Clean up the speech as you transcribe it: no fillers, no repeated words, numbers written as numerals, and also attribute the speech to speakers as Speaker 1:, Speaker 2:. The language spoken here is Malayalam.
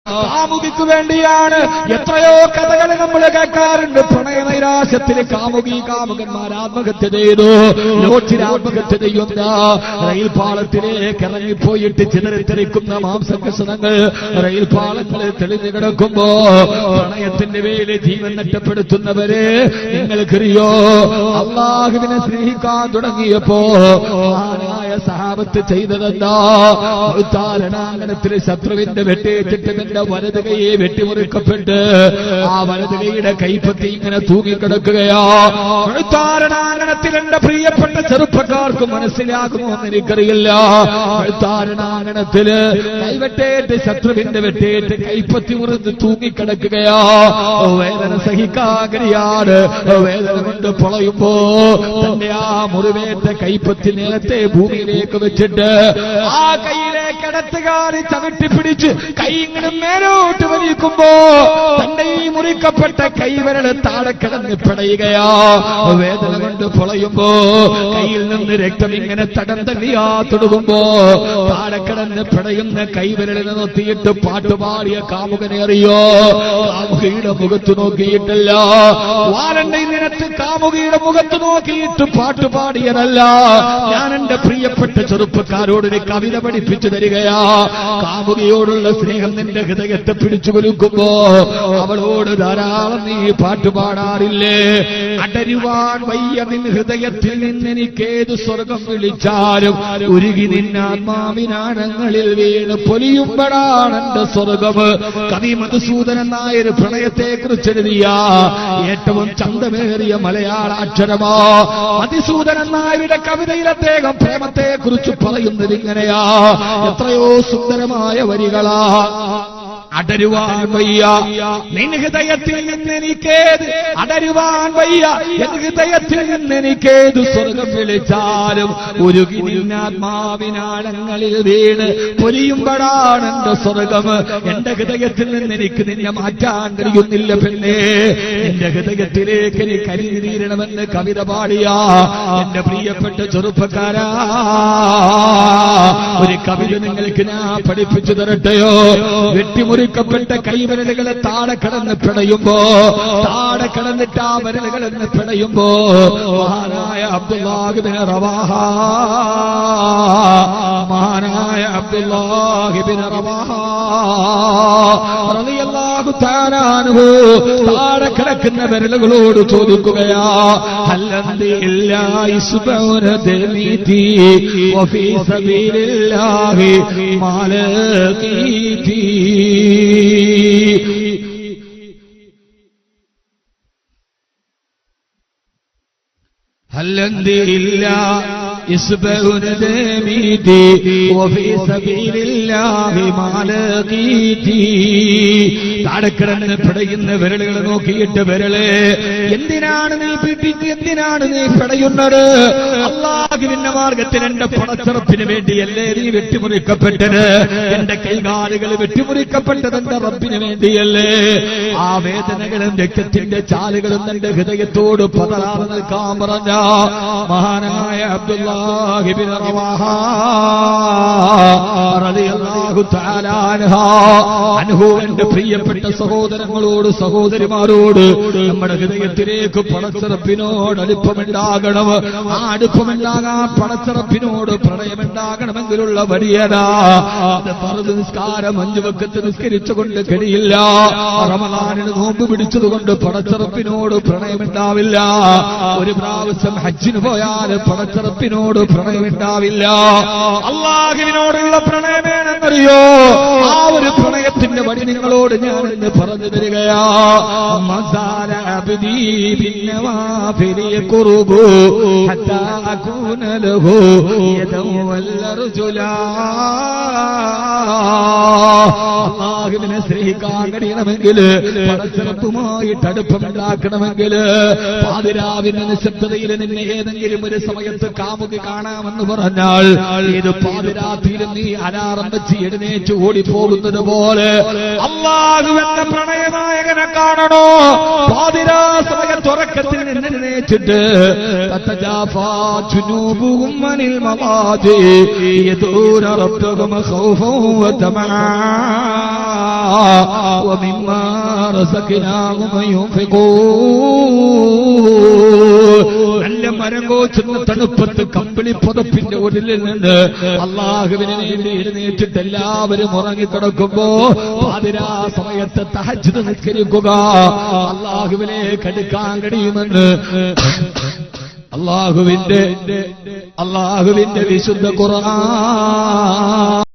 Speaker 1: കാമുകിക്ക് വേണ്ടിയാണ് എത്രയോ കഥകൾ നമ്മൾ കേൾക്കാറുണ്ട്. പ്രണയനൈരാശ്യത്തിൽ കാമുകന്മാർ ആത്മഹത്യ ചെയ്തു. ലോഡ്ജിൽ ആത്മഹത്യ ചെയ്യുന്ന, റെയിൽ പാളത്തിലേക്ക് ഇറങ്ങിപ്പോയിട്ട് ചിതറിത്തെറിക്കുന്ന മാംസകഷണങ്ങൾ റെയിൽ പാളങ്ങളിൽ തെളിഞ്ഞു കിടക്കുമ്പോ പ്രണയത്തിന്റെ പേരിൽ ജീവൻ നഷ്ടപ്പെടുത്തുന്നവരെ നിങ്ങൾക്കറിയോ? അള്ളാഹുവിനെ സ്നേഹിക്കാൻ തുടങ്ങിയപ്പോ മഹാനായ സഹാബത്ത് ചെയ്തതെന്താ? താരണാങ്കണത്തിൽ ശത്രുവിന്റെ വെട്ടേറ്റിട്ട് എന്റെ വലത് കൈയെ വെട്ടിമുറിക്കപ്പെട്ട് ആ വലത് കൈയുടെ കൈപ്പത്തി ഇങ്ങനെ തൂങ്ങിക്കിടക്കുകയാ. താരണാങ്കണത്തിൽ എന്റെ പ്രിയപ്പെട്ട ചെറുപ്പക്കാർക്ക് മനസ്സിലാകുമോ എന്ന് എനിക്കറിയില്ല. താരണാങ്കണത്തില് കൈവെട്ടേറ്റ് ശത്രുവിന്റെ വെട്ടേറ്റ് കൈപ്പത്തി മുറിഞ്ഞ് തൂങ്ങിക്കിടക്കുകയാ. വേദന സഹിക്കാകരിയാണ്. വേദന കൊണ്ട് പൊളയുമ്പോ തന്റെ ആ മുറിവേറ്റ കൈപ്പത്തി നേരത്തെ ഭൂമിയിലേക്ക് വെച്ചിട്ട് ആ കൈയിലേക്ക് ഇടത്തുകാരി ചവിട്ടിപ്പിടിച്ച് കൈ ഇങ്ങനെ മേലോട്ട് വലിക്കുമ്പോ തന്റെ ഈ മുറിക്കപ്പെട്ട കൈവിരൽ താഴെ കിടന്ന് പിടയുകയാ. വേദന കൊണ്ട് പൊളയുമ്പോ കയ്യിൽ നിന്ന് രക്തം ഇങ്ങനെ തടം തള്ളിയാ തൊടുകുമ്പോ താഴെ കിടന്ന് പിടയുന്ന കൈവിരലിനെ നോക്കിയിട്ട് പാട്ടുപാടിയ കാമുകനെ അറിയോ? കാമുകിയുടെ മുഖത്ത് നോക്കിയിട്ടല്ല, വാലന്റെ നിനത്ത് കാമുകിയുടെ മുഖത്ത് നോക്കിയിട്ട് പാട്ടുപാടിയതല്ല. ഞാൻ എന്റെ പ്രിയപ്പെട്ട ചെറുപ്പക്കാരോട് ഒരു കവിത പഠിപ്പിച്ചു തരികയാ. കാമുകിയോടുള്ള സ്നേഹം നിന്റെ ഹൃദയത്തെ പിടിച്ചു കൊലുക്കുമ്പോ അവളോട് ധാരാളം നീ പാട്ടുപാടാറില്ലേ? അടരുവാൻ വയ്യ നിൻ ഹൃദയത്തിൽ നിന്നെനിക്കേത് സ്വർഗം വിളിച്ചാലും ഉരുകി നിന്നാത്മാവിനാഴങ്ങളിൽ വീണ് പൊലിയുമ്പോഴാണ് എന്റെ സ്വർഗം. കവി മധുസൂദനൻ നായർ പ്രണയത്തെ കുറിച്ച് എഴുതിയ ഏറ്റവും ചന്തമേറിയ മലയാള അക്ഷരമാ മധുസൂദനൻ നായരുടെ കവിതയിൽ അദ്ദേഹം പ്രേമത്തെ കുറിച്ച് പറയുന്നത് ഇങ്ങനെയാ. എത്രയോ സുന്ദരമായ വരികളാ. അടരുവാൻ വയ്യ നിൻ ഹൃദയത്തിൽ നിന്നെനിക്കേത്, അടരുവാൻ വയ്യ എൻ ഹൃദയത്തിൽ നിന്നെനിക്കേത് സ്വർഗം വിളിച്ചാലും ഉരുകി നിന്നാത്മാവിനാഴങ്ങളിൽ വീണ് പൊലിയുമ്പോഴാണ് എന്റെ സ്വർഗം. എന്റെ ഹൃദയത്തിൽ നിന്ന് എനിക്ക് നിന്നെ മാറ്റാൻ കഴിയുന്നില്ല പെണ്ണേ. എന്റെ ഹൃദയത്തിലേക്ക് നീ കരിനീരണമെന്ന് കവിത പാടിയ എന്റെ പ്രിയപ്പെട്ട ചെറുപ്പക്കാരാ, ഒരു കവിത നിങ്ങൾക്ക് ഞാൻ പഠിപ്പിച്ചു തരട്ടെയോ? വെട്ടിമുറിക്കപ്പെട്ട കൈവിരലുകളെ താഴെ കിടന്ന് പിടയുമ്പോ, താഴെ കിടന്നിട്ട് ആ വിരലുകളെന്ന് പിടയുമ്പോ മഹാനായ അബ്ദുല്ലാഹി ബിൻ റവാഹ, മഹാനായ അബ്ദുല്ലാഹി ബിൻ റവാഹ റളിയല്ലാഹു തആല അൻഹു താഴെ കിടക്കുന്ന വിരലുകളോട് ചോദിക്കുകയാ, അൽഹംദുലില്ലാഹി സുബ്ഹാനഹു വഫീ സബീലില്ലാഹി മാലകീതി. അൽഹംദുലില്ലാഹ് ഇസ്ബഹുന ദമീതി വഫീ സബീലില്ലാഹി മാലകീതി. താഴെക്കിടന്ന് പിടയുന്ന വിരലുകൾ നോക്കിയിട്ട് വിരളെ എന്തിനാണ് നീ പിടിച്ച്, എന്തിനാണ് നീ പിടയുന്നത്? അല്ലാഹുവിന്റെ മാർഗത്തിൽ എന്റെ പണച്ചറപ്പിന് വേണ്ടിയല്ലേ നീ വെട്ടിമുറിക്കപ്പെട്ടത്? എന്റെ കൈകാലുകൾ വെട്ടിമുറിക്കപ്പെട്ടത് എന്റെ റബ്ബിന് വേണ്ടിയല്ലേ? ആ വേദനകളും രക്തത്തിന്റെ ചാലുകളും എന്റെ ഹൃദയത്തോട് പതറാതെ നിൽക്കാൻ പറഞ്ഞ മഹാനായ അബ്ദുല്ലാഹി ബിൻ റവാഹ റളിയല്ലാഹു തആല അൻഹു എന്റെ പ്രിയപ്പെട്ട സഹോദരങ്ങളോട് സഹോദരിമാരോട് നമ്മുടെ ഹൃദയത്തിലേക്ക് പടച്ചറപ്പിനോട് അടുപ്പമുണ്ടാകണം. ആ അടുപ്പമുണ്ടാകാൻ പടച്ചറപ്പിനോട് പ്രണയമുണ്ടാകണമെങ്കിലുള്ള വരിയതാ. അത് ഫർദ് നിസ്കാരം 5 വഖത്ത് നിസ്കരിച്ചുകൊണ്ട് കഴിയില്ല. റമളാനിന് നോമ്പ് പിടിച്ചതുകൊണ്ട് പടച്ചറപ്പിനോട് പ്രണയമുണ്ടാവില്ല. ഒരു പ്രാവശ്യം ഹജ്ജിന് പോയാൽ പടച്ചറപ്പിനോട് പ്രണയമുണ്ടാവില്ല. അല്ലാഹുവിനോടുള്ള പ്രണയമേണെന്നറിയോ? ആ ഒരു പ്രണയത്തിന്റെ വഴി നിങ്ങളോട് ഞാൻ ഇന്ന് പറഞ്ഞു തരികയാ. മസാല അബ്ദി ബിന്നവാഫിലി ഖുർബു ഹത്താ അകൂന ലഹു യദൻ വൽറജുലാ. അല്ലാഹുവിനെ സ്നേഹിക്കാൻ കഴിയണമെങ്കിൽ, പടച്ചറപ്പുമായിട്ട് അടുപ്പമുണ്ടാക്കണമെങ്കിൽ, പാതിരാവിന്റെ നിശബ്ദതയിൽ നിന്നെ ഏതെങ്കിലും ഒരു സമയത്ത് കാമുകി കാണാമെന്ന് പറഞ്ഞാൽ ഏത് പാതിരാത്രിയിലും നീ അലാറം വെച്ച് എഴുന്നേറ്റ് ഓടിപ്പോകുന്നത് പോലെ അല്ലാഹു എന്ന പ്രണയനായകനെ കാണണോ? പാതിരാ സമയത്ത് ഉറക്കത്തിൽ നിന്ന് എഴുന്നേറ്റിട്ട് തതജാഫാ ജുനൂബുഹും അനിൽ മവാജി യദൂന റബ്ബഹും ഖൗഫൻ വതമആ വമിമ്മാ റസഖ്നാഹും യുൻഫിഖൂൻ. നല്ല മരം കോച്ചുന്ന തണുപ്പത്ത് കമ്പിളി പുതപ്പിന്റെ ഉള്ളിൽ നിന്ന് അള്ളാഹുവിനെ വേണ്ടി എഴുന്നേറ്റിട്ട് എല്ലാവരും ഉറങ്ങിക്കിടക്കുമ്പോ പാതിരാ സമയത്ത് തഹജ്ജുദ് നിസ്കരിക്കുക അള്ളാഹുവിലേക്ക് അടുക്കാൻ കഴിയുമെന്ന് അള്ളാഹുവിന്റെ വിശുദ്ധ ഖുർആൻ